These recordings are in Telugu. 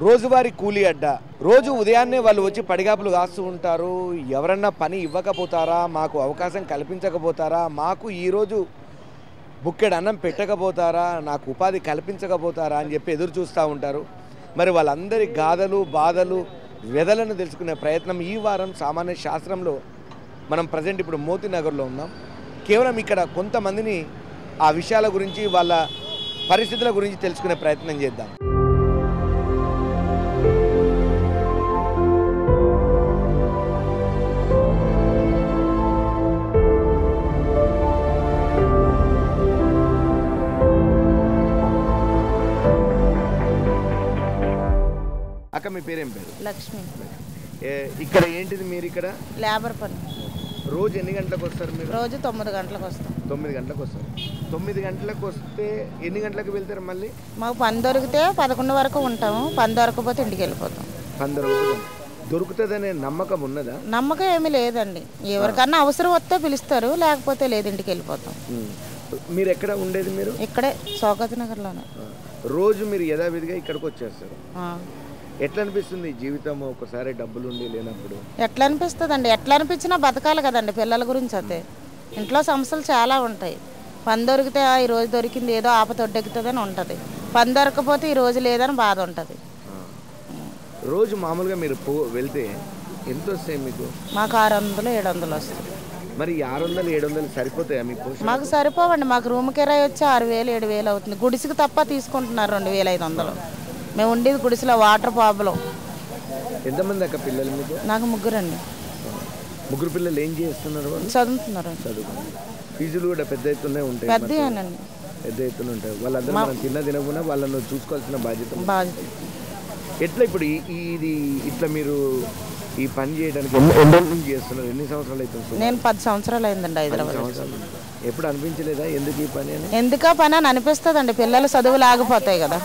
రోజువారీ కూలీ అడ్డ. రోజు ఉదయాన్నే వాళ్ళు వచ్చి పడిగాపులు కాస్తూ ఉంటారు. ఎవరన్నా పని ఇవ్వకపోతారా, మాకు అవకాశం కల్పించకపోతారా, మాకు ఈరోజు బుక్కెడు అన్నం పెట్టకపోతారా, నాకు ఉపాధి కల్పించకపోతారా అని చెప్పి ఎదురు చూస్తూ ఉంటారు. మరి వాళ్ళందరి గాథలు, బాధలు, వ్యధలను తెలుసుకునే ప్రయత్నం ఈ వారం సామాన్య శాస్త్రంలో మనం ప్రజెంట్ ఇప్పుడు మోతీనగర్లో ఉన్నాం. కేవలం ఇక్కడ కొంతమందిని ఆ విషయాల గురించి, వాళ్ళ పరిస్థితుల గురించి తెలుసుకునే ప్రయత్నం చేద్దాం. అక్క, మీ పేరేం పేరు? లక్ష్మి. ఇక్కడ ఏంటిది మీరు ఇక్కడ? లేబర్ పని. రోజు ఎన్ని గంటలకు వస్తారు మీరు? రోజు 9 గంటలకు వస్తాం. 9 గంటలకు వస్తారు. 9 గంటలకు వస్తే ఎన్ని గంటలకు వెళ్తారు మళ్ళీ? మాకు పని దొరికితే 11 వరకు ఉంటాము. పని దొరకకపోతే ఇంటికి వెళ్ళిపోతాం. పని దొరుకుతుందనే నమ్మకం ఉన్నదా? నమ్మకం ఏమీ లేదండి. ఎవరికన్నా అవసరం వస్తే పిలుస్తారు, లేకపోతే లేదు, ఇంటికి వెళ్ళిపోతాం. మీరు ఎక్కడ ఉండేది? మీరు ఇక్కడే సౌగత్ నగర్లోనే. రోజు మీరు యథావిధిగా ఇక్కడికి వచ్చేస్తారు. ఎట్లా అనిపిస్తుంది జీవితం ఒకసారి డబ్బులు ఉండి లేనప్పుడు? ఎట్లా అనిపిస్తుంది అండి? ఎట్లా అనిపించినా బతకాలి కదండి పిల్లల గురించి. అయితే ఇంట్లో సమస్యలు చాలా ఉంటాయి. పని దొరికితే ఈ రోజు దొరికింది, ఏదో ఆపత ఒడ్డెక్కుతుందని ఉంటుంది. పని దొరకపోతే ఈ రోజు లేదని బాధ ఉంటుంది. రోజు మామూలుగా మీరు వెళ్తే ఎంత వస్తాయి మీకు? మాకు 600-700 వస్తుంది. మరి 600-700 సరిపోతాయా మీకు? మాకు సరిపోవండి. మాకు రూమ్ కిరాయి వచ్చి 6000-7000 అవుతుంది. గుడిసికి తప్ప తీసుకుంటున్నారు 2500. మేము ఉండేది గుడిసెలో, వాటర్ ప్రాబ్లం. ఎంతమంది అక్క పిల్లలు మీకు? నాకు 3 అండి. 3 పిల్లలు ఏం చేస్తున్నారు? చదువుతున్నారు. ఫీజులు కూడా పెద్ద ఎత్తునే ఉంటాయి. పెద్ద ఎత్తున ఉంటాయి. వాళ్ళందరూ మనం తినకుండా వాళ్ళను చూసుకోవాల్సిన బాధ్యత. ఎట్లా ఇప్పుడు ఇది ఇట్లా మీరు ఈ పని చేయడానికి ఎన్ని చేస్తున్నారు? ఎన్ని సంవత్సరాలు అవుతుంది? నేను 10 సంవత్సరాలు అయిందండి హైదరాబాద్. ఎప్పుడు అనిపించలేదా ఎందుకు ఈ పని అని? ఎందుకా పని అని అనిపిస్తుంది అండి. పిల్లలు చదువులు ఆగిపోతాయి కదా,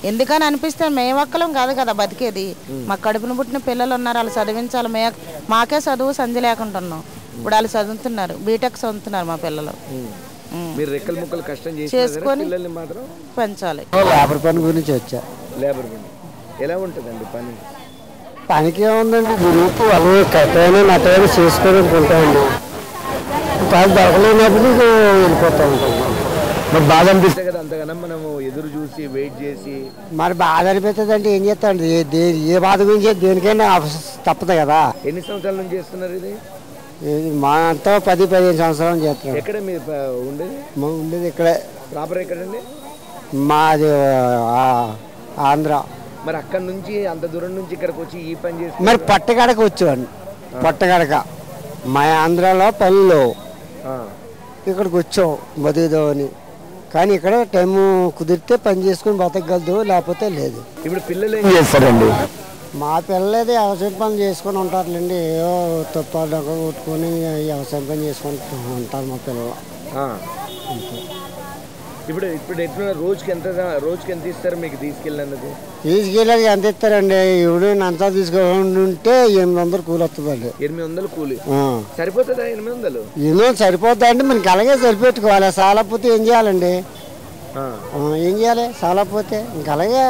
ఎందుకని అనిపిస్తే మేము ఒక్కలం కాదు కదా బతికేది. మా కడుపును పుట్టిన పిల్లలు ఉన్నారు, వాళ్ళు చదివించాలి. మాకే చదువు సంధి లేకుంటున్నాం. ఇప్పుడు వాళ్ళు చదువుతున్నారు, బీటెక్ చదువుతున్నారు మా పిల్లలు. మీరు రెక్కల ముక్కలు కష్టం చేసుకొని మాత్రం పెంచాలి. లేబర్ పని గురించి వచ్చా. లేబర్ పని ఎలా ఉంటుందండి? పనికి ఏముందండి, గ్రూప్ వాళ్ళు కట్టైనా నట్టైనా చేసుకొని ఉంటామండి. పని దొరకలేనప్పుడు వెళ్ళిపోతూ ఉంటాం. మరి బాధ అనిపిస్తుంది కదా అంతగానో మనము ఎదురు చూసి వెయిట్ చేసి? మరి బాధ అనిపిస్తుంది అంటే ఏం చేస్తాండి, ఏ బాధ గురించి దేనికైనా తప్పదు కదా. ఎన్ని సంవత్సరాల నుంచి చేస్తున్నారు ఇది? మా అంతా 10-15 సంవత్సరాలు చేస్తున్నాం. ఎక్కడ మీరు ఉండేది? ఉండేది ఇక్కడే. ప్రాపర్ ఎక్కడండి? మాది ఆంధ్ర. మరి అక్కడ నుంచి అంత దూరం నుంచి ఇక్కడికి వచ్చి ఈ పని చేసి మరి పట్టగడక వచ్చాను. పట్టగడక మా ఆంధ్రాలో పనులు ఇక్కడికి వచ్చాం బతుకుదామని. కానీ ఇక్కడ టైం కుదిరితే పని చేసుకుని బతకగలదు, లేకపోతే లేదు. ఇప్పుడు పిల్లలు ఏం చేస్తారండి? మా పిల్లలది వ్యవసాయం పని చేసుకొని ఉంటారులేండి. ఏవో తుప్పాలు కొట్టుకొని వ్యవసాయం పని చేసుకుంటూ ఉంటారు మా పిల్లలు. ఇప్పుడు ఎట్లా రోజుకి ఎంత ఇస్తారు మీకు తీసుకెళ్ళినందుకు? తీసుకెళ్ళాలి ఎంత ఇస్తారండి? ఇప్పుడు అంతా తీసుకుంటే 800 కూలి వస్తుందండి. 800 కూలి సరిపోతుందా? 800 సరిపోద్దా అంటే మనకి అలాగే సరిపెట్టుకోవాలి. సాలపోతే ఏం చేయాలండి? ఏం చేయాలి సాలపోతే? ఇంక అలాగే.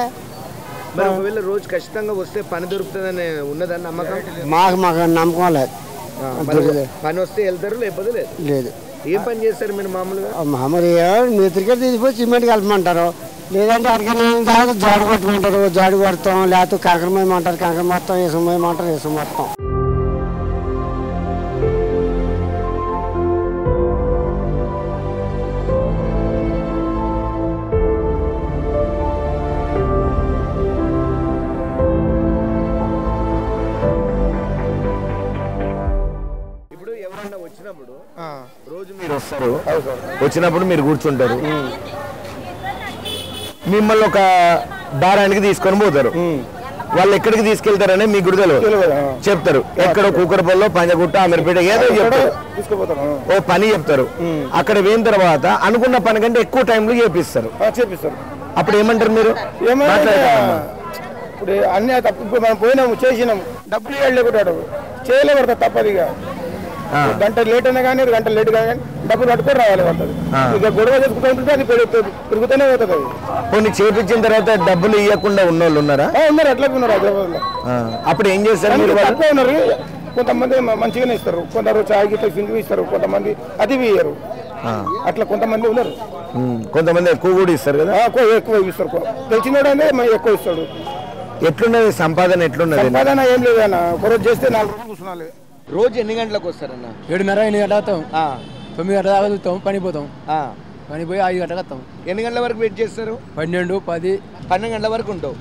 మరి ఒకవేళ రోజు ఖచ్చితంగా వస్తే పని దొరుకుతుందని ఉన్నదని నమ్మకం? మాకు నమ్మకం లేదు. పని వస్తే వెళ్తారు, లేకపోతే లేదు. ఏం పని చేస్తారు మీరు మామూలుగా? మామూలుగా మీరు క్రికెట్ తీసిపోయి సిమెంట్ కలపమంటారు, లేదంటే అక్కడికి జాడు కొట్టుకుంటారు, జాడు కొడతాం. లేకపోతే కంకర మేయమంటారు, కంకర మొత్తం ఇసుక మేయమంటారు, ఇసుక మొత్తం. రోజు మీరు వస్తారు, వచ్చినప్పుడు మీరు కూర్చుంటారు, మిమ్మల్ని ఒక దారానికి తీసుకొని పోతారు. వాళ్ళు ఎక్కడికి తీసుకెళ్తారనే మీకు కూడా చెప్తారు. ఎక్కడో కూకరపల్లిలో, పంజగుట్ట, అమీర్పేట ఏదో చెప్తారు, ఓ పని చెప్తారు. అక్కడ పోయిన తర్వాత అనుకున్న పని కంటే ఎక్కువ టైంలో చేపిస్తారు. అప్పుడు ఏమంటారు మీరు? ఇప్పుడు అన్నీ తప్పు. మనం పోయినాము, చేసినాము, డబ్బులు లేకుంటాడు, చేయలేకూడదు, తప్పదిగా. గంట లేట్ అయినా కానీ గంట లేట్ కానీ డబ్బులు పట్టుకొని రావాలి పడుతుంది. ఇక గొడవ చేసుకుంటూ ఉంటుంది, అది పెరుగుతూనే పోతుంది. కొన్ని చేపించిన తర్వాత డబ్బులు ఇవ్వకుండా ఉన్న వాళ్ళు ఉన్నారా? ఉన్నారు, అట్లా ఉన్నారు హైదరాబాద్లో. అప్పుడు ఏం చేస్తారు మీరు? తక్కువ ఉన్నారు, కొంతమంది మంచిగానే ఇస్తారు, కొందరు చాయ్ గిట్ల సింగిల్ ఇస్తారు, కొంతమంది అది ఇయ్యరు. అట్లా కొంతమంది ఉన్నారు. కొంతమంది ఎక్కువ కూడా ఇస్తారు కదా? ఎక్కువ ఇస్తారు, తెలిసినోడనే ఎక్కువ ఇస్తాడు. ఎట్లున్నది సంపాదన? ఎట్లున్నది సంపాదన? ఏం లేదన్న, ఒకరోజు చేస్తే 4 రోజులు కూర్చున్నాలి. రోజు ఎన్ని గంటలకు వస్తారన్న? 7:30 8 గంటలకు వస్తాం, 9 గంటల దాకా చూస్తాం, పని పోతాం, పని పోయి 5 గంటలకు వస్తాం. ఎన్ని గంటల వరకు వెయిట్ చేస్తారు? 12 10 12 గంటల వరకు ఉంటావు.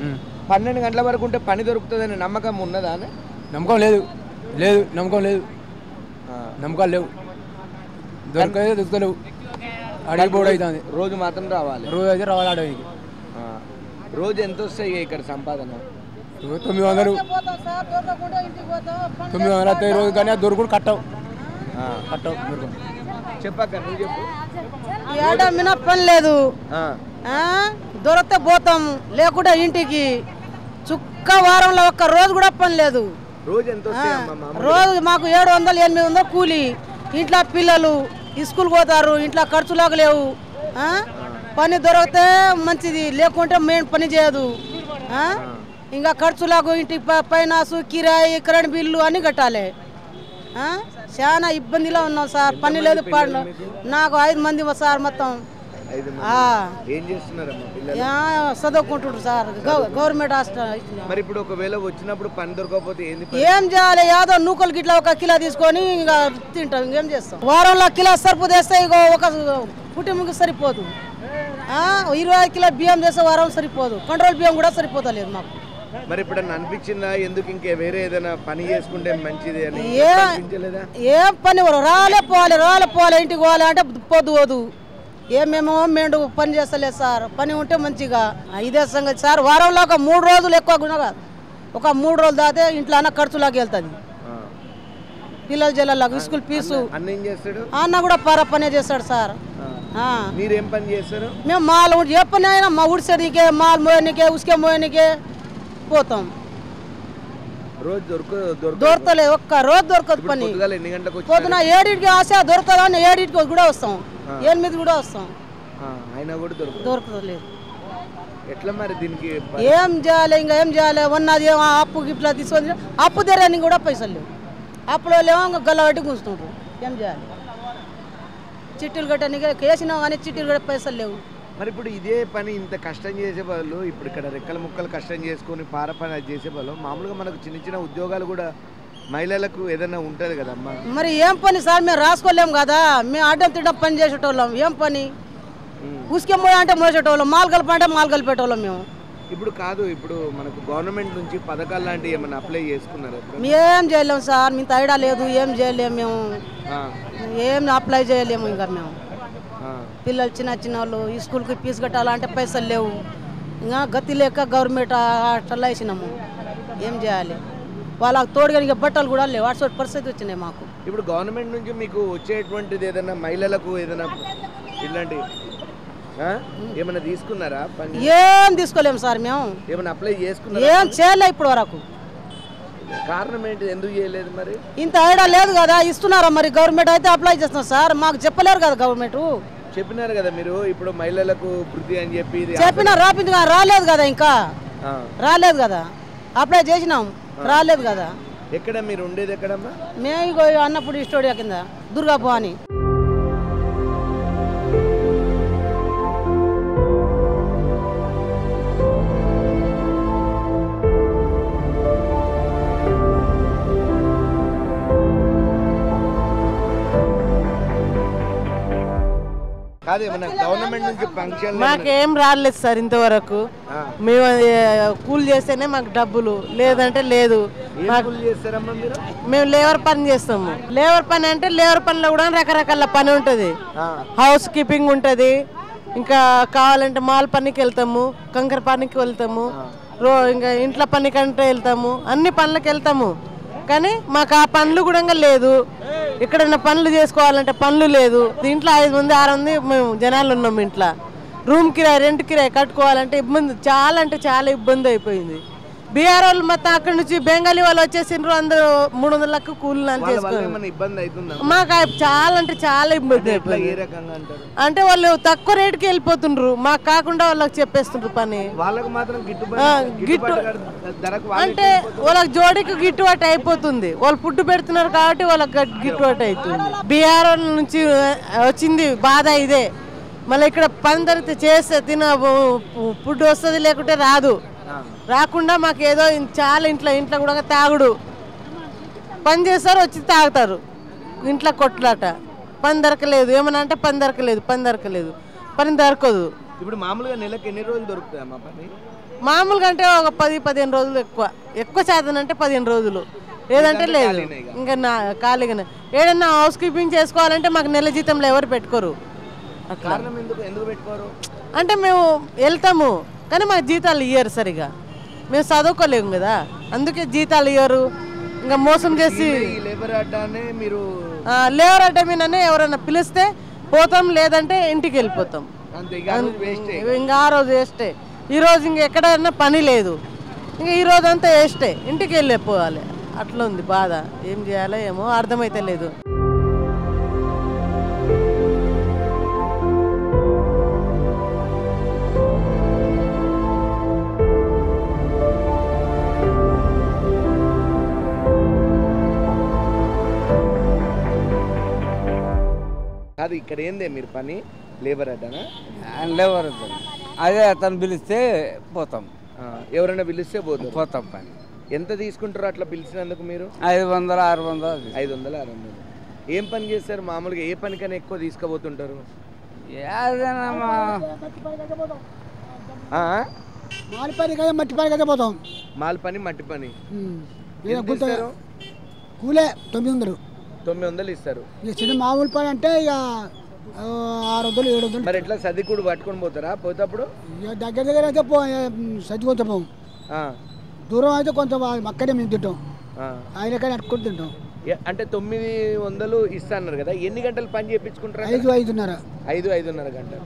12 గంటల వరకు ఉంటే పని దొరుకుతుందని నమ్మకం ఉన్నదా? నమ్మకం లేదు, లేదు నమ్మకం లేదు, నమ్మకాలు లేవు, దొరకలేవు, అడిగి పోవడం అవుతుంది. రోజు మాత్రం రావాలి, రోజు అయితే రావాలి అడవికి. రోజు ఎంత వస్తాయి ఇక్కడ సంపాదన? 900 వస్తాయి రోజు, కానీ అది దొరుకుడు కట్టవు. చెప్పక్క, నువ్వు చెప్పు. ఏడమ్మినా పని లేదు, దొరికితే పోతాం, లేకుంటే ఇంటికి. చుక్క వారంలో ఒక్క రోజు కూడా పని లేదు. రోజు ఎంత వస్తాయి? రోజు మాకు 700 800 కూలి. ఇంట్లో పిల్లలు స్కూల్ పోతారు, ఇంట్లో ఖర్చులాగా లేవు. పని దొరికితే మంచిది, లేకుంటే మేము పని చేయదు. ఇంకా ఖర్చులాగు ఇంటి ఫైనాన్స్, కిరాయి, కరెంట్ బిల్లు అన్నీ కట్టాలి. చాలా ఇబ్బందిలో ఉన్నాం సార్, పని లేదు. నాకు 5 మంది సార్ మొత్తం. చదువుకుంటుండ్రు సార్, గవర్నమెంట్ హాస్టల్. మరి ఇప్పుడు ఒకవేళ వచ్చినప్పుడు పని దొరకకపోతే ఏం చేయాలి? యాదో నూకలు గిట్లా 1 కిలో తీసుకొని ఇంకా తింటాం, ఇంకేం చేస్తాం. వారంలో కిలో సరుపు తెస్తే ఇక ఒక కుటుంబంకి సరిపోదు. 25 కిలో బియ్యం చేస్తే వారం సరిపోదు, కంట్రోల్ బియ్యం కూడా సరిపోతలేదు మాకు. మరి ఇప్పుడు అనిపించిందా ఎందుకు ఇంకే వేరే ఏదైనా పని చేసుకుంటే మంచిది అని? ఏం పని రాలే పోవాలి ఇంటికి పోవాలి అంటే పొద్దు పోదు. ఏమేమో మేము పని చేస్తలేదు సార్, పని ఉంటే మంచిగా. ఇదే సంగతి సార్. వారంలో ఒక 3 రోజులు ఎక్కువ కాదు, ఒక 3 రోజులు దాతే ఇంట్లో అన్న ఖర్చులాగా వెళ్తుంది. పిల్లల జల్లలాగా స్కూల్ ఫీజు. అన్న కూడా పనే చేస్తాడు సార్. మీరేం పని చేస్తారు? మేము మాల్ ఏ పని అయినా మా ఉడిసేనికే, మాల్ మోయనికే, ఉసుకే మోయనికే పోతాం. దొరకలే, ఒక్క రోజు దొరకదు పని. పొద్దున 7కి ఆశ దొరకదని 7కి కూడా వస్తాం, 8 కూడా వస్తాం, దొరకలేదు. ఎట్లా మరి దీనికి ఏం చేయాలి? ఇంకా ఏం చేయాలి? ఉన్నది అప్పు గిట్లా తీసుకొని అప్పు తెరని కూడా పైసలు లేవు. అప్పులో లేవో ఇంకా గల్లబట్టి కూర్చుంటారు. ఏం చేయాలి? చిట్టీలు కట్టడానికి వేసినా కానీ చిట్టీలు కట్టే పైసలు లేవు. మరి ఇప్పుడు ఇదే పని ఇంత కష్టం చేసే వాళ్ళు, ఇప్పుడు ఇక్కడ రెక్కల ముక్కలు కష్టం చేసుకొని పార పని చేసే వాళ్ళు, మామూలుగా మనకు చిన్న చిన్న ఉద్యోగాలు కూడా మహిళలకు ఏదైనా ఉంటుంది కదమ్మా. మరి ఏం పని సార్? మేము రాసుకోలేము కదా, మేము అడ్డం తిడ్డం పని చేసేటోళ్ళం. ఏం పని? ఉసుకే మోయ అంటే మోసేటోళ్ళం, మాల్ కలిపి అంటే మాల్ కలిపేటోళ్ళం మేము. ఇప్పుడు కాదు, ఇప్పుడు మనకు గవర్నమెంట్ నుంచి పథకాలు లాంటివి ఏమైనా అప్లై చేసుకున్నారు? ఏం చేయలేము సార్, మీకు ఐడియా లేదు. ఏం చేయలేము మేము, ఏం అప్లై చేయలేము. ఇంకా మేము పిల్లలు చిన్న వాళ్ళు స్కూల్కి ఫీజు కట్టాలంటే పైసలు లేవు. ఇంకా గతి లేక గవర్నమెంట్ హాస్టల్లో వేసినాము. ఏం చేయాలి? వాళ్ళకి తోడుగా ఇంకా బట్టలు కూడా లేవు, అటువంటి పరిస్థితి వచ్చినాయి మాకు. ఇప్పుడు గవర్నమెంట్ నుంచి మీకు వచ్చేటువంటిది ఏదైనా మహిళలకు ఏదైనా ఇలాంటి ఏమైనా తీసుకున్నారా? ఏం తీసుకోలేము సార్ మేము. ఏమైనా అప్లై చేసుకున్నారా? ఏం చేయలే ఇప్పుడు వరకు. కారణం ఏంటి, ఎందుకు చేయలేదు? మరి ఇంత ఐడియా లేదు కదా. ఇస్తున్నారా మరి? గవర్నమెంట్ అయితే అప్లై చేస్తున్నాం సార్, మాకు చెప్పలేరు కదా. గవర్నమెంట్ చెప్పినారు కదా మీరు, ఇప్పుడు మహిళలకు వృద్ధి అని చెప్పి చెప్పినా రాలేదు కదా, ఇంకా రాలేదు కదా. అప్లై చేసినాం, రాలేదు కదా. ఎక్కడ మీరు ఉండేది? ఎక్కడమ్మా? మేము అన్నప్పుడు స్టూడియో కింద దుర్గాభవాని. గవర్నమెంట్ నుంచి ఫంక్షన్ మాకేం రాలేదు సార్ ఇంతవరకు. మేము కూలి చేస్తేనే మాకు డబ్బులు, లేదంటే లేదు. మేము లేబర్ పని చేస్తాము. లేబర్ పని అంటే లేబర్ పనిలో కూడా రకరకాల పని ఉంటుంది. హౌస్ కీపింగ్ ఉంటుంది, ఇంకా కావాలంటే మాల్ పనికి వెళ్తాము, కంకర పనికి వెళ్తాము, ఇంకా ఇంట్లో పనికంటే వెళ్తాము, అన్ని పనులకు వెళ్తాము. కానీ మాకు ఆ పనులు కూడా లేదు. ఎక్కడైనా పనులు చేసుకోవాలంటే పనులు లేదు. దీంట్లో 5 మంది 6 మంది మేము జనాలు ఉన్నాం. ఇంట్లో రూమ్ కిరాయి, రెంట్ కిరాయి కట్టుకోవాలంటే ఇబ్బంది, చాలా అంటే చాలా ఇబ్బంది అయిపోయింది. బీఆర్ వాళ్ళు మొత్తం అక్కడ నుంచి బెంగాలీ వాళ్ళు వచ్చేసిండ్రు, అందరూ 300 కూలీలు అని చేసుకున్నారు. ఇబ్బంది అవుతుందా? మాకు చాలా అంటే చాలా ఇబ్బంది అయిపోయింది. అంటే వాళ్ళు తక్కువ రేటుకి వెళ్ళిపోతుండ్రు, మాకు కాకుండా వాళ్ళకి చెప్పేస్తుండ్రు పని. వాళ్ళకి మాత్రం అంటే వాళ్ళకి జోడికి గిట్టుబాటు అయిపోతుంది, వాళ్ళు ఫుడ్ పెడుతున్నారు కాబట్టి వాళ్ళకి గిట్టుబాటు అవుతుంది. బీఆర్ నుంచి వచ్చింది బాధ ఇదే. మళ్ళీ ఇక్కడ పని దొరికితే చేస్తే ఫుడ్ వస్తుంది, లేకుంటే రాదు. రాకుండా మాకు ఏదో చాలా ఇంట్లో కూడా తాగుడు, పని చేస్తారు వచ్చి తాగుతారు, ఇంట్లో కొట్లాట, పని దొరకలేదు ఏమన్నా అంటే పని దొరకలేదు పని దొరకదు. ఇప్పుడు మామూలుగా నెలకు ఎన్ని రోజులు దొరుకుతాయి మా పని? మామూలుగా అంటే ఒక 10-15 రోజులు, ఎక్కువ శాతం అంటే 15 రోజులు, లేదంటే లేదు. ఇంకా ఖాళీగానే ఏదన్నా హౌస్ కీపింగ్ చేసుకోవాలంటే మాకు నెల జీతంలో ఎవరు పెట్టుకోరు. అట్లా ఎందుకు పెట్టుకోరు అంటే మేము వెళ్తాము కానీ మాకు జీతాలు ఇయ్యరు సరిగా, మేము చదువుకోలేము కదా, అందుకే జీతాలు ఇయ్యరు. ఇంకా మోసం చేసి లేబర్ అడ్డానే మీరు లేబర్ అడ్డా మీదనే ఎవరైనా పిలిస్తే పోతాం, లేదంటే ఇంటికి వెళ్ళిపోతాం. ఇంకా ఆ రోజు వేస్టే. ఈరోజు ఇంక ఎక్కడైనా పని లేదు, ఇంకా ఈ రోజు అంతా వేస్టే, ఇంటికి వెళ్ళిపోవాలి. అట్లా ఉంది బాధ, ఏం చేయాలో ఏమో అర్థమైతే లేదు. అది ఇక్కడ ఏందే మీరు పని? లేబర్ అడ్డానా? లేబర్ అడ్డా. అదే అతను పిలిస్తే పోతాం, ఎవరైనా పిలిస్తే పోతాం పని. ఎంత తీసుకుంటారు అట్లా పిలిచినందుకు మీరు? 500, 600. 500, 600. ఏం పని చేస్తారు మామూలుగా? ఏ పనికైనా ఎక్కువ తీసుకుపోతుంటారు? మాలి పని కదా, మట్టి పని కదా పోతాం. మాల్ పని, మట్టి పని. కూలే 900. 900 ఇస్తారు. ఇక చిన్న మామూలు పని అంటే ఇక 600, 700. మరి ఎట్లా సర్దికుడు పట్టుకొని పోతారా పోతప్పుడు? ఇక దగ్గర అయితే సర్దుకొని పోం. దూరం అయితే కొంత అక్కడే మేము తింటాం, ఆయన కానీ అట్టుకొని తింటాం. అంటే 900 ఇస్తా అన్నారు కదా, ఎన్ని గంటలు పని చేయించుకుంటారు? 5-5:30. 5-5:30 గంటలు.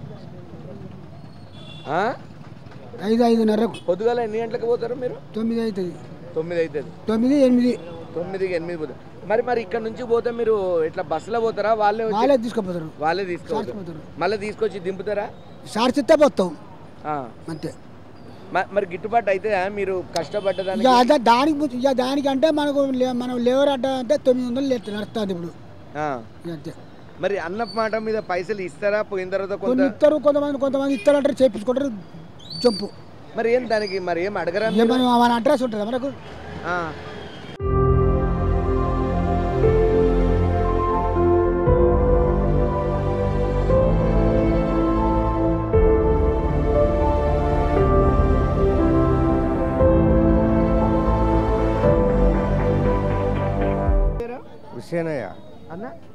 5-5:30. పొద్దుగాల ఎన్ని గంటలకు పోతారు మీరు? 9 అవుతుంది. 9 అవుతుంది. 9-8. 9-8 పోతారు. మరి ఇక్కడ నుంచి పోతే మీరు ఇట్లా బస్సులో పోతారా? వాళ్ళే తీసుకుపోతారు. వాళ్ళే తీసుకుపోతారు. మళ్ళీ తీసుకొచ్చి దింపుతారా? సార్ చిత్తే పోతాం అంతే. మరి గిట్టుబాటు అయితే మీరు కష్టపడ్డదానికి? దానికంటే మనం లేబర్ అడ్డా అంటే 900 నడుస్తుంది ఇప్పుడు అంతే. మరి అన్న మాట మీద పైసలు ఇస్తారా? పోయిన తర్వాత కొన్ని ఇస్తారు, కొంతమంది ఇస్తారంటారు, చేయించుకుంటారు జంపు. మరి ఏం దానికి మరి ఏం అడగరా? మన అడ్రస్ ఉంటుంది మనకు.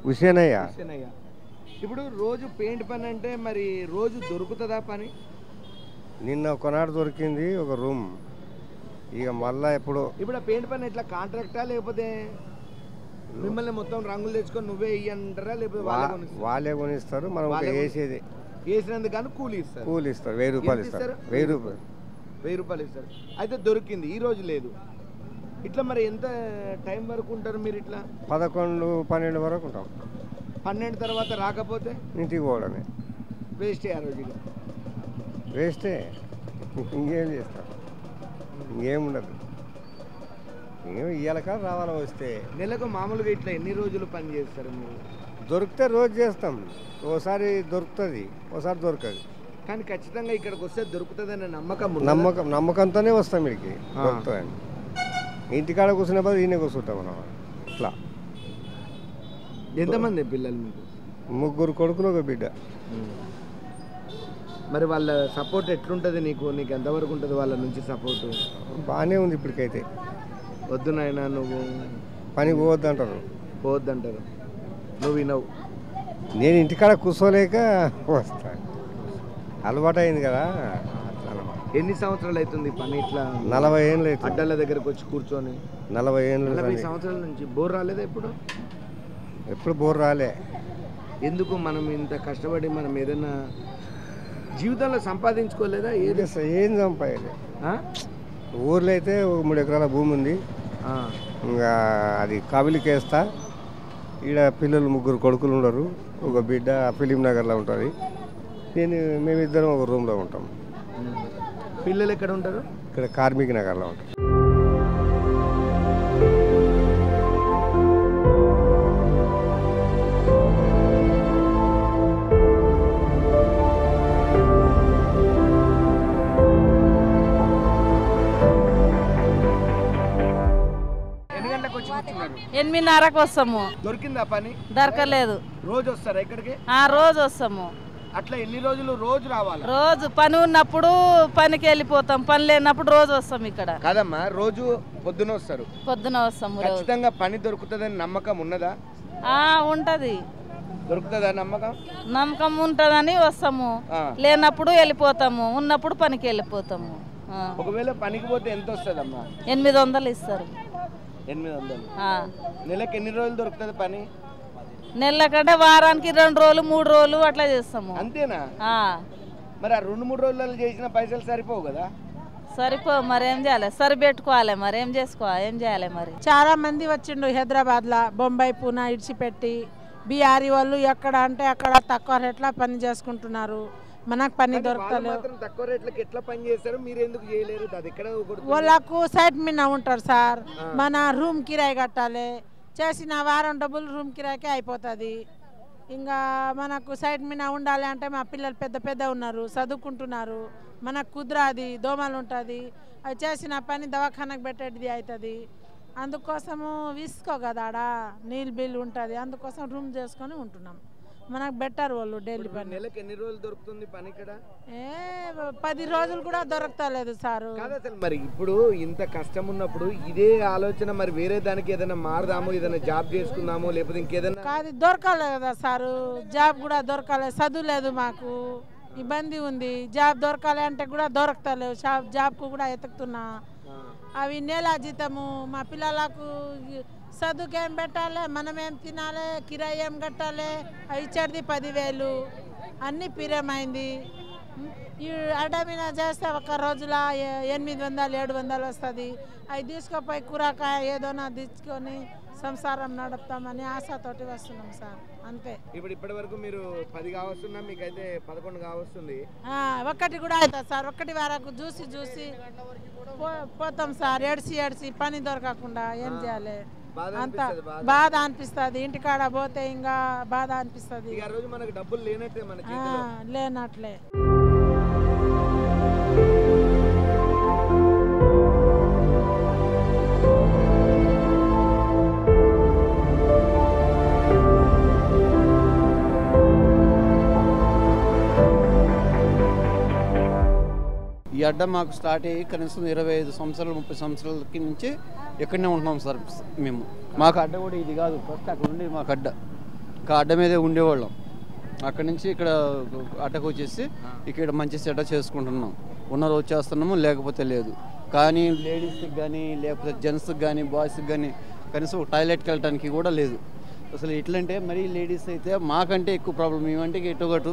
హుసేనయ్య. ఇప్పుడు రోజు పెయింట్ పని అంటే మరి రోజు దొరుకుతుందా పని? నిన్న ఒకనాడు దొరికింది ఒక రూమ్, ఇక మళ్ళా ఎప్పుడు. ఇప్పుడు పెయింట్ పని ఎట్లా కాంట్రాక్టా లేకపోతే మిమ్మల్ని మొత్తం రంగులు తెచ్చుకొని నువ్వే ఇయ్యంటారా లేకపోతే వాళ్ళే కొనిస్తారు? మనం వేసేది వేసినందుకు కానీ కూలీ ఇస్తారు. 1000 రూపాయలు ఇస్తారు. 1000 రూపాయలు ఇస్తారు. అయితే దొరికింది, ఈ రోజు లేదు. ఇట్లా మరి ఎంత టైం వరకు ఉంటారు మీరు? ఇట్లా 11-12 వరకు ఉంటాం. 12 తర్వాత రాకపోతే ఇంటికి పోవడమే. వేస్టే ఆ రోజు. వేస్టే, ఇంకేం చేస్తాం, ఇంకేముండదు. ఇంకేం ఇయ్యాల కాదు రావాలా వస్తే. నెలకు మామూలుగా ఇట్లా ఎన్ని రోజులు పని చేస్తారు మీరు? దొరికితే రోజు చేస్తాం, ఓసారి దొరుకుతుంది, ఓసారి దొరకదు. కానీ ఖచ్చితంగా ఇక్కడికి వస్తే దొరుకుతుందనే నమ్మకంతోనే వస్తాం ఇక్కడికి, దొరుకుతుందని. ఇంటికాడ కూర్చునే బదులు ఈయన కూర్చుంటాం మనం. ఇట్లా ఎంతమంది పిల్లలు మీకు? 3 కొడుకులు, 1 బిడ్డ. మరి వాళ్ళ సపోర్ట్ ఎట్లుంటుంది నీకు ఎంతవరకు ఉంటుంది వాళ్ళ నుంచి సపోర్ట్? బాగానే ఉంది ఇప్పటికైతే. వద్దు నాయనా నువ్వు పని పోవద్దంటారు. నువ్వు వినవు. నేను ఇంటికాడ కూర్చోలేక వస్తా, అలవాటు అయింది కదా. ఎన్ని సంవత్సరాలు అవుతుంది పని ఇట్లా? 40 ఏళ్ళు అవుతుంది. అడ్డాల దగ్గరకు వచ్చి కూర్చొని 40 ఏళ్ళు. 40 సంవత్సరాల నుంచి బోర్ రాలేదా ఎప్పుడు బోర్ రాలే. ఎందుకు మనం ఇంత కష్టపడి మనం ఏదైనా జీవితంలో సంపాదించుకోలేదా? ఏం సంపాదలే, ఊర్లో అయితే 3 ఎకరాల భూమి ఉంది. ఇంకా అది కాబిలికి వేస్తా. ఈడ పిల్లలు 3 కొడుకులు ఉండరు. ఒక బిడ్డ ఫిలిం నగర్లో ఉంటుంది. మేమిద్దరం ఒక రూమ్లో ఉంటాం. పిల్లలు ఎక్కడ ఉంటారు? ఇక్కడ కార్మిక నగర్లో ఉంటాం. ఎన్ని గంటలకు వచ్చి కూర్చున్నారు? 8:30కు వస్తాము. దొరికిందా పని? దొరకలేదు. రోజు వస్తారా ఇక్కడికి? రోజు వస్తాము. అట్లా ఎన్ని రోజులు రోజు రావాలి? రోజు పని ఉన్నప్పుడు పనికి వెళ్ళిపోతాం, పని లేనప్పుడు రోజు వస్తాం ఇక్కడ. కాదమ్మా, రోజు పొద్దున వస్తారు? పొద్దున వస్తాము. ఖచ్చితంగా పని దొరుకుతుందని నమ్మకం ఉన్నదా? ఉంటది. దొరుకుతుందా నమ్మకం? నమ్మకం ఉంటదని వస్తాము, లేనప్పుడు వెళ్ళిపోతాము, ఉన్నప్పుడు పనికి వెళ్ళిపోతాము. ఒకవేళ పనికి పోతే ఎంత వస్తుందమ్మా? 800 ఇస్తారు. 800. నెలకి ఎన్ని రోజులు దొరుకుతుంది పని? నెల కంటే వారానికి 2 రోజులు 3 రోజులు అట్లా చేస్తాము. అంతేనా? మరి ఆ 2-3 రోజులలో చేసిన పైసలు సరిపోవు కదా? సరిపో, మరేం చేయాలి? సరిపెట్టుకోవాలి, మరి ఏం చేసుకోవాలి, ఏం చేయాలి? మరి చాలా మంది వచ్చిండు హైదరాబాద్లో, బొంబాయి, పూనా ఇడిచిపెట్టి. బీఆర్ఈ వాళ్ళు ఎక్కడ అంటే అక్కడ తక్కువ రేట్ల పని చేసుకుంటున్నారు. మనకు పని దొరకలేదు. తక్కువ రేట్లకి ఎట్లా పని చేస్తారు? మీరు ఎందుకు చేయలేరు? అది ఎక్కడ వాళ్ళకు సైట్ మీద ఉంటారు సార్. మన రూమ్ కిరాయి కట్టాలి, చేసిన వారం డబ్బులు రూమ్ కిరాయికే అయిపోతుంది. ఇంకా మనకు సైట్ మీద ఉండాలి అంటే మా పిల్లలు పెద్ద ఉన్నారు, చదువుకుంటున్నారు. మనకు కుదరది, దోమలు ఉంటుంది. అవి చేసిన పని దవాఖానకు పెట్టేది అవుతుంది. అందుకోసము విసుకో కదా, ఆడ నీళ్ళు బిల్లు ఉంటుంది. అందుకోసం రూమ్ చేసుకొని ఉంటున్నాం. మనకు బెటర్ వాళ్ళు డైలీ పని. నెలకు ఎన్ని రోజులు దొరుకుతుంది పని ఇక్కడ? 10 రోజులు కూడా దొరకలేదు సార్. అసలు మరి ఇప్పుడు ఇంత కష్టం ఉన్నప్పుడు ఇదే ఆలోచన మరి వేరే దానికి ఏదైనా మారదాము, ఏదైనా జాబ్ చేసుకుందాము, లేకపోతే ఇంకేదైనా? కాదు, దొరకలేదు కదా సారు. జాబ్ కూడా దొరకలేదు, చదువులేదు, మాకు ఇబ్బంది ఉంది. జాబ్ దొరకాలి అంటే కూడా దొరకతలేవు. జాబ్కు కూడా ఎతుకుతున్నా. అవి నెల జీతము, మా పిల్లలకు చదువుకేం పెట్టాలి, మనమేం తినాలి, కిరాయి ఏం కట్టాలి, అవి ఇచ్చేది 10,000. అన్నీ పిరమైంది. ఈ అడ్డ మీద చేస్తే ఒక రోజులో 800-700 వస్తుంది. అవి తీసుకుపోయి కూరకాయ ఏదోనా తీసుకొని సంసారం నడుపుతామని ఆశతోటి వస్తున్నాం సార్. అంతే. ఇప్పటి వరకు మీరు 10 కావస్తున్నా, మీకైతే 11 కావస్తుంది. 1 కూడా అవుతుంది సార్. 1 వరకు చూసి పోతాం సార్. ఏడ్చి పని దొరకకుండా ఏం చేయాలి? అంత బాధ అనిపిస్తుంది. ఇంటికాడ పోతే ఇంకా బాధ అనిపిస్తుంది. మనకు డబ్బులు లేనట్లే, లేనట్లే. ఈ అడ్డ మాకు స్టార్ట్ అయ్యి కనీసం 25 సంవత్సరాలు 30 సంవత్సరాలకి నుంచి ఇక్కడనే ఉంటున్నాం సార్ మేము. మాకు అడ్డ కూడా ఇది కాదు, ఫస్ట్ అక్కడ ఉండేది మాకు అడ్డ. అడ్డ మీదే ఉండేవాళ్ళం. అక్కడి నుంచి ఇక్కడ అడ్డకు వచ్చేసి ఇక్కడ మంచి సెట చేసుకుంటున్నాం. ఉన్న రోజు చేస్తున్నాము, లేకపోతే లేదు. కానీ లేడీస్కి కానీ లేకపోతే జెంట్స్కి కానీ బాయ్స్కి కానీ కనీసం టాయిలెట్కి వెళ్ళటానికి కూడా లేదు. అసలు ఎట్లంటే మరి లేడీస్ అయితే మాకంటే ఎక్కువ ప్రాబ్లం. మేమంటే ఎటుగటు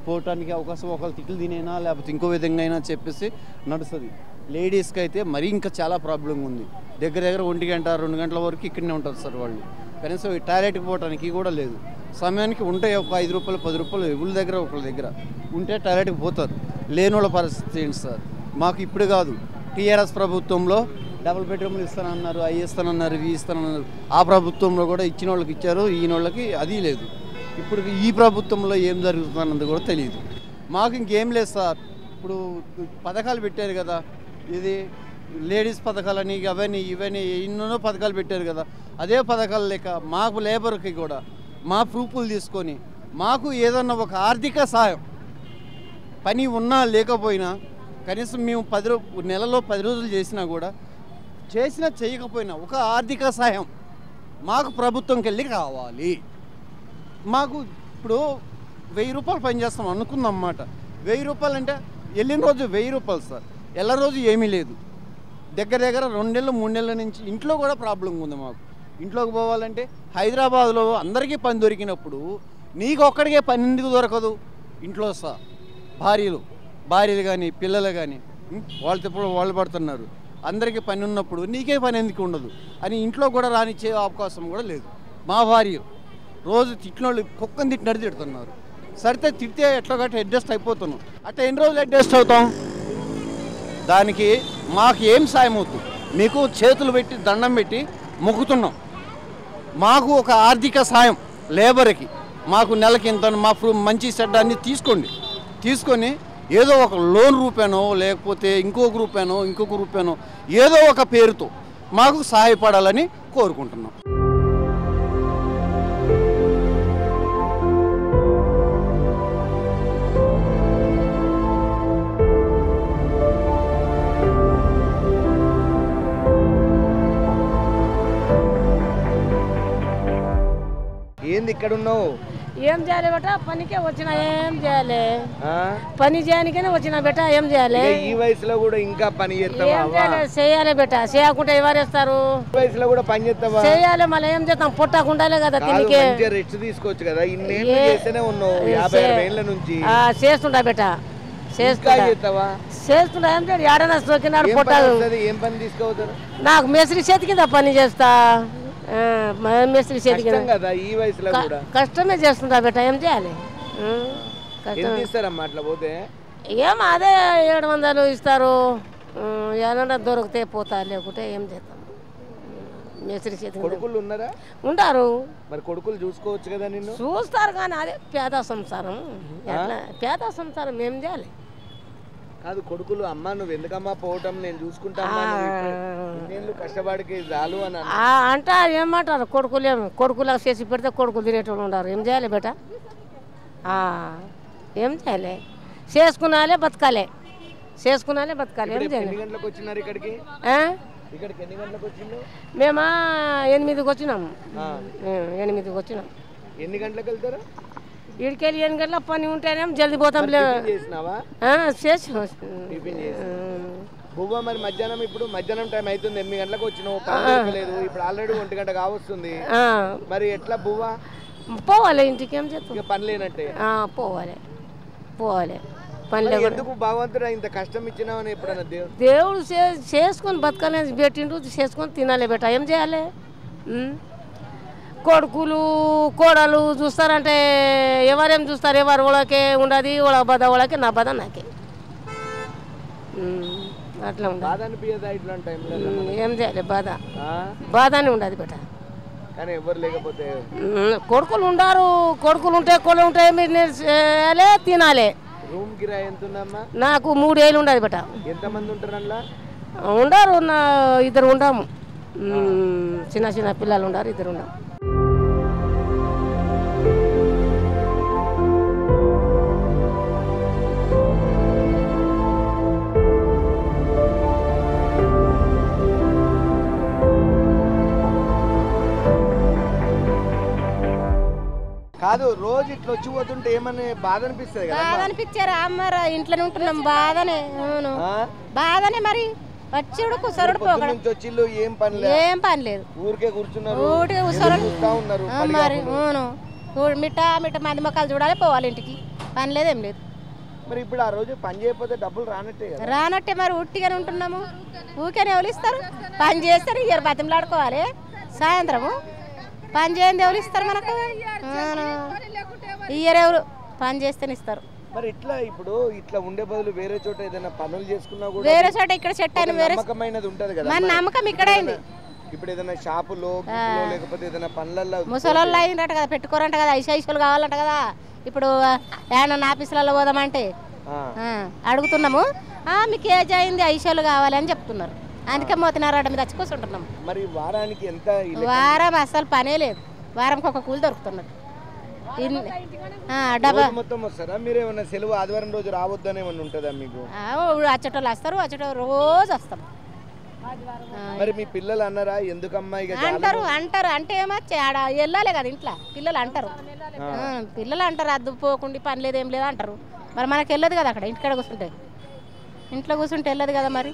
పోవటానికి అవకాశం, ఒకళ్ళు తిట్లు తినైనా లేకపోతే ఇంకో విధంగా అయినా చెప్పేసి నడుస్తుంది. లేడీస్కి అయితే మరీ ఇంకా చాలా ప్రాబ్లం ఉంది. దగ్గర 1 గంట 2 గంటల వరకు ఇక్కడనే ఉంటారు సార్ వాళ్ళు. కనీసం ఈ టాయిలెట్కి పోవడానికి కూడా లేదు. సమయానికి ఉంటాయి ఒక 5 రూపాయలు 10 రూపాయలు ఎవరి దగ్గర ఒకళ్ళ దగ్గర ఉంటే టాయిలెట్కి పోతారు. లేని వాళ్ళ పరిస్థితి ఏంటి సార్? మాకు ఇప్పుడు కాదు, టీఆర్ఎస్ ప్రభుత్వంలో డబుల్ బెడ్రూమ్లు ఇస్తానన్నారు, అవి ఇస్తానన్నారు, ఇవి ఇస్తానన్నారు. ఆ ప్రభుత్వంలో కూడా ఇచ్చిన వాళ్ళకి ఇచ్చారు, ఈయన వాళ్ళకి అది లేదు. ఇప్పుడు ఈ ప్రభుత్వంలో ఏం జరుగుతుందన్నది కూడా తెలియదు. మాకు ఇంకేం లేదు సార్. ఇప్పుడు పథకాలు పెట్టారు కదా, ఇది లేడీస్ పథకాలని అవన్నీ ఇవన్నీ ఎన్నో పథకాలు పెట్టారు కదా. అదే పథకాలు లేక మాకు లేబర్కి కూడా మా ప్రూఫ్లు తీసుకొని మాకు ఏదన్నా ఒక ఆర్థిక సాయం, పని ఉన్నా లేకపోయినా కనీసం మేము నెలలో 10 రోజులు చేసినా కూడా చేయకపోయినా ఒక ఆర్థిక సాయం మాకు ప్రభుత్వంకి వెళ్ళి కావాలి. మాకు ఇప్పుడు 1000 రూపాయలు పని చేస్తాం అనుకుందాం అన్నమాట. 1000 రూపాయలు అంటే వెళ్ళిన రోజు 1000 రూపాయలు సార్, వెళ్ళ రోజు ఏమీ లేదు. దగ్గర 2 నెలలు 3 నెలల నుంచి ఇంట్లో కూడా ప్రాబ్లం ఉంది మాకు. ఇంట్లోకి పోవాలంటే హైదరాబాద్లో అందరికీ పని దొరికినప్పుడు నీకు ఒక్కడికే పని ఎందుకు దొరకదు? ఇంట్లో భార్యలు కానీ పిల్లలు కానీ వాళ్ళు పడుతున్నారు. అందరికీ పని ఉన్నప్పుడు నీకే పని ఎందుకు ఉండదు అని ఇంట్లో కూడా రానిచ్చే అవకాశం కూడా లేదు. మా భార్య రోజు తిట్టినోళ్ళు కుక్కని తిట్టినట్టు తిడుతున్నారు. సరితే తిడితే ఎట్లా గట్టి అడ్జస్ట్ అయిపోతున్నాం. అట్లా ఎన్ని రోజులు అడ్జస్ట్ అవుతాం? దానికి మాకు ఏం సాయం అవుతుంది? మీకు చేతులు పెట్టి దండం పెట్టి మొక్కుతున్నాం. మాకు ఒక ఆర్థిక సాయం లేబర్కి మాకు నెలకి ఇంత మా మంచి చెడ్డ అన్ని తీసుకొని ఏదో ఒక లోన్ రూపానో లేకపోతే ఇంకొక రూపానో ఏదో ఒక పేరుతో మాకు సహాయపడాలని కోరుకుంటున్నాం. ఏంది ఇక్కడ ఉన్నావు? ఏం చేయాలి బేట? పనికే వచ్చినా ఏం చేయాలి? పని చేయడానికనే వచ్చినా బేట. ఏం చేయాలి? ఈ వయసులో కూడా ఇంకా పని చేస్తావా? చేయాలి బేట. చేయకుండా ఎవరేస్తారు? వయసులో కూడా పని చేస్తావా? చేయాలి. మళ్ళీ ఏం చేస్తాం? పొట్టకుండాలే కదా తినికే. రెస్ట్ తీసుకోవచ్చు కదా. ఇన్నేళ్ళు చేస్తేనే ఉన్నావు, 50 ఏళ్ళ నుంచి చేస్తుంటా బేట. చేస్తుంటా ఏం చేయాలి? ఏడైనా సోకినాడు పొట్ట. ఏం పని తీసుకోవద్దు? నాకు మేస్త్రి చేతి కింద పని చేస్తా. మేస్త్రి చేతి కింద కదా. ఈ వయసులో కూడా కష్టమే చేస్తుంటా బేట. ఏం చేయాలి? ఇస్తారమ్మా అట్లా పోతే? ఏం అదే 700 ఇస్తారు. ఏమన్నా దొరికితే పోతా, లేకుంటే ఏం చేస్తాం? మేస్త్రి చేతి కొడుకులు ఉన్నారా? ఉంటారు. మరి కొడుకులు చూసుకోవచ్చు కదా నిన్ను? చూస్తారు కానీ అదే పేద సంసారం. ఎట్లా పేద సంసారం ఏం చేయాలి? కాదు కొడుకులు, అమ్మ నువ్వు ఎందుకమ్మా పోవటం, నేను చూసుకుంటాను కష్టపడికి చాలు అని అంటారు. ఏమంటారు? కొడుకులకు చేసి పెడితే కొడుకులు తినేటోళ్ళు ఉంటారు. ఏం చేయాలి బేట? ఏం చేయాలి? చేసుకున్నాలే బతకాలి. ఏం చేయాలి? ఎన్ని గంటలకు వచ్చినారు ఇక్కడికి? ఎన్ని గంటలకు వచ్చిండు? మేమా 8కి వచ్చినాము. 8కి వచ్చినాం. ఎన్ని గంటలకు వెళ్తారు? ఇడికెళ్ళి 8 గంటల పని ఉంటేనేమో జల్దీ పోతాం. చేసి బువ్వ మరి మధ్యాహ్నం, ఇప్పుడు మధ్యాహ్నం టైం అవుతుంది, 8 గంటలకు వచ్చినావు, లేదు ఇప్పుడు ఆల్రెడీ 1 గంట కావస్తుంది. మరి ఎట్లా బువ్వ? పోవాలి ఇంటికి. ఏం చేస్తాం? పని లేనట్టే పోవాలి. పని ఎందుకు భగవంతుడు ఇంత కష్టం ఇచ్చినావని ఎప్పుడన్నా దేవుడు చేసుకొని బతకాలని పెట్టిండు, చేసుకొని తినాలి బేట. ఏం చేయాలి? కొడుకులు కోడలు చూస్తారంటే ఎవరేం చూస్తారు? ఎవరు వాళ్ళకే ఉండదు. వాళ్ళ బాధ వాళ్ళకి, నా బాధ నాకే. అట్లా ఉండదు. ఏం చేయాలి? బాధనే ఉండదు బేట. కానీ ఎవరు లేకపోతే కొడుకులు ఉండారు. కొడుకులు ఉంటే కోళ్ళు ఉంటాయి. మీరు చేయాలి, తినాలి. రూమ్ కిరాయి ఎంత ఉందమ్మా? నాకు 3 ఏళ్ళు ఉండదు బేట. ఎంతమంది ఉంటారు అలా? ఉండారు. 2 ఉండాము. చిన్న పిల్లలు ఉండారు. 2 ఉండాము. కాదు, రోజు ఇట్లా వచ్చి పోతుంటే ఏమని బాధ అనిపిస్తుంది కదా? బాధ అనిపించారు అమ్మారా. ఇంట్లోనే ఉంటున్నాం. బాధనే. అవును, బాధనే. మరి వచ్చుడు కుసరుడు వచ్చిళ్ళు ఏం పని లేదు. ఊరికే కూర్చున్నారు. మరి అవును, మిట్ట మంది మొక్కలు చూడాలి, పోవాలి ఇంటికి. పని లేదు, ఏం లేదు. మరి ఇప్పుడు ఆ రోజు పని చేయకపోతే డబ్బులు రానట్టే. మరి ఉట్టిగానే ఉంటున్నాము. ఊరికేనే ఎవరు ఇస్తారు? పని చేస్తారు, ఇయర్ బతిమలాడుకోవాలి. సాయంత్రము పని చేయండి ఎవరు ఇస్తారు మనకు? ఇయర్ ఎవరు పని చేస్తేనే ఇస్తారు. మరి ఇట్లా ఇప్పుడు ఇట్లా ఉండే బదులు వేరే చోట ఏదైనా పనులు చేసుకున్నా కూడా వేరే చోట ఇక్కడ సెట్ అయిన వేరే నమ్మకమైనది ఉంటది కదా. మన నమ్మకం ఇక్కడ అయింది. ఇప్పుడు ఏదైనా షాపులో లేకపోతే ఏదైనా పనులలో ముసలోళ్ళు అయిందట కదా, పెట్టుకోరంట కదా, ఐసైసులు కావాలంట కదా. ఇప్పుడు ఏమన్నా ఆఫీసులలో పోదామంటే అడుగుతున్నాము, మీకు ఏజ్ అయింది, ఐసోలు కావాలి అని చెప్తున్నారు. అందుకే మోతినారాడ మీద వచ్చి కూర్చుంటున్నాం. మరి వారానికి ఎంత? వారం అసలు పనే లేదు. వారంకి ఒక కూలి దొరుకుతున్నది. మొత్తం వస్తారా? మీరు ఏమన్నా సెలవు ఆదివారం రోజు రావద్దని ఏమన్నా ఉంటుందా మీకు? అచ్చటోళ్ళు వస్తారు, అచ్చటోళ్ళు రోజు వస్తాం. మరి మీ పిల్లలు అన్నారా ఎందుకమ్మా? అంటారు అంటే ఏమో ఆడ వెళ్ళాలి కదా ఇంట్లో. పిల్లలు అంటారు అద్దు పోకుండా పని లేదు, ఏం లేదు అంటారు. మరి మనకు వెళ్ళదు కదా అక్కడ. ఇంటికాడ కూర్చుంటే, ఇంట్లో కూర్చుంటే వెళ్ళదు కదా. మరి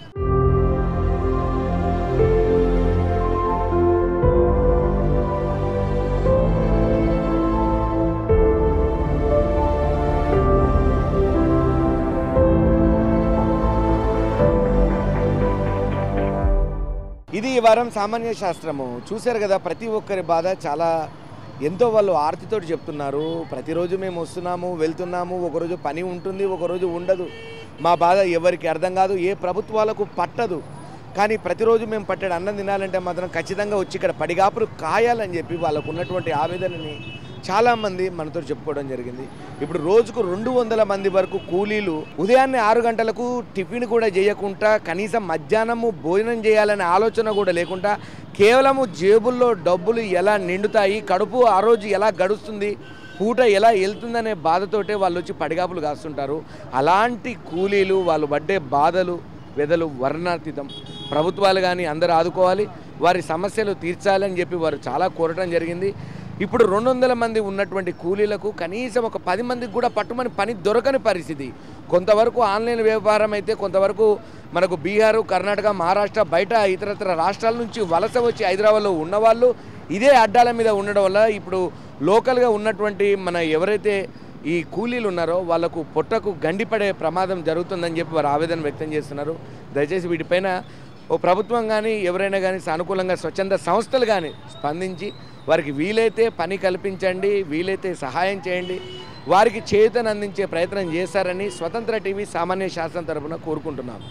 ఇది ఈ వారం సామాన్య శాస్త్రము. చూశారు కదా, ప్రతి ఒక్కరి బాధ చాలా ఎంతో వాళ్ళు ఆర్తితోటి చెప్తున్నారు. ప్రతిరోజు మేము వస్తున్నాము వెళ్తున్నాము, ఒకరోజు పని ఉంటుంది ఒకరోజు ఉండదు. మా బాధ ఎవరికి అర్థం కాదు, ఏ ప్రభుత్వాలకు పట్టదు. కానీ ప్రతిరోజు మేము పట్టేది అన్నం తినాలంటే మాత్రం ఖచ్చితంగా వచ్చి ఇక్కడ పడిగాపులు కాయాలని చెప్పి వాళ్ళకు ఉన్నటువంటి ఆవేదనని చాలామంది మనతో చెప్పుకోవడం జరిగింది. ఇప్పుడు రోజుకు 200 మంది వరకు కూలీలు ఉదయాన్నే 6 గంటలకు టిఫిన్ కూడా చేయకుండా, కనీసం మధ్యాహ్నము భోజనం చేయాలనే ఆలోచన కూడా లేకుండా, కేవలము జేబుల్లో డబ్బులు ఎలా నిండుతాయి, కడుపు ఆ రోజు ఎలా గడుస్తుంది, పూట ఎలా వెళ్తుందనే బాధతోటే వాళ్ళు వచ్చి పడిగాపులు కాస్తుంటారు. అలాంటి కూలీలు వాళ్ళు పడ్డే బాధలు వెదలు వర్ణాతీతం. ప్రభుత్వాలు కానీ అందరూ ఆదుకోవాలి, వారి సమస్యలు తీర్చాలని చెప్పి వారు చాలా కోరటం జరిగింది. ఇప్పుడు 200 మంది ఉన్నటువంటి కూలీలకు కనీసం ఒక 10 మందికి కూడా పట్టుమని పని దొరకని పరిస్థితి. కొంతవరకు ఆన్లైన్ వ్యాపారం అయితే, కొంతవరకు మనకు బీహార్, కర్ణాటక, మహారాష్ట్ర, బయట ఇతరత్ర రాష్ట్రాల నుంచి వలస వచ్చి హైదరాబాద్లో ఉన్నవాళ్ళు ఇదే అడ్డాల మీద ఉండడం వల్ల ఇప్పుడు లోకల్గా ఉన్నటువంటి మన ఎవరైతే ఈ కూలీలు ఉన్నారో వాళ్లకు పొట్టకు గండిపడే ప్రమాదం జరుగుతుందని చెప్పి వారు ఆవేదన వ్యక్తం చేస్తున్నారు. దయచేసి వీటిపైన ఓ ప్రభుత్వం కానీ ఎవరైనా కానీ సానుకూలంగా స్వచ్ఛంద సంస్థలు కానీ స్పందించి వారికి వీలైతే పని కల్పించండి, వీలైతే సహాయం చేయండి, వారికి చేయూతను అందించే ప్రయత్నం చేస్తారని స్వతంత్ర టీవీ సామాన్య శాస్త్రం తరపున కోరుకుంటున్నాం.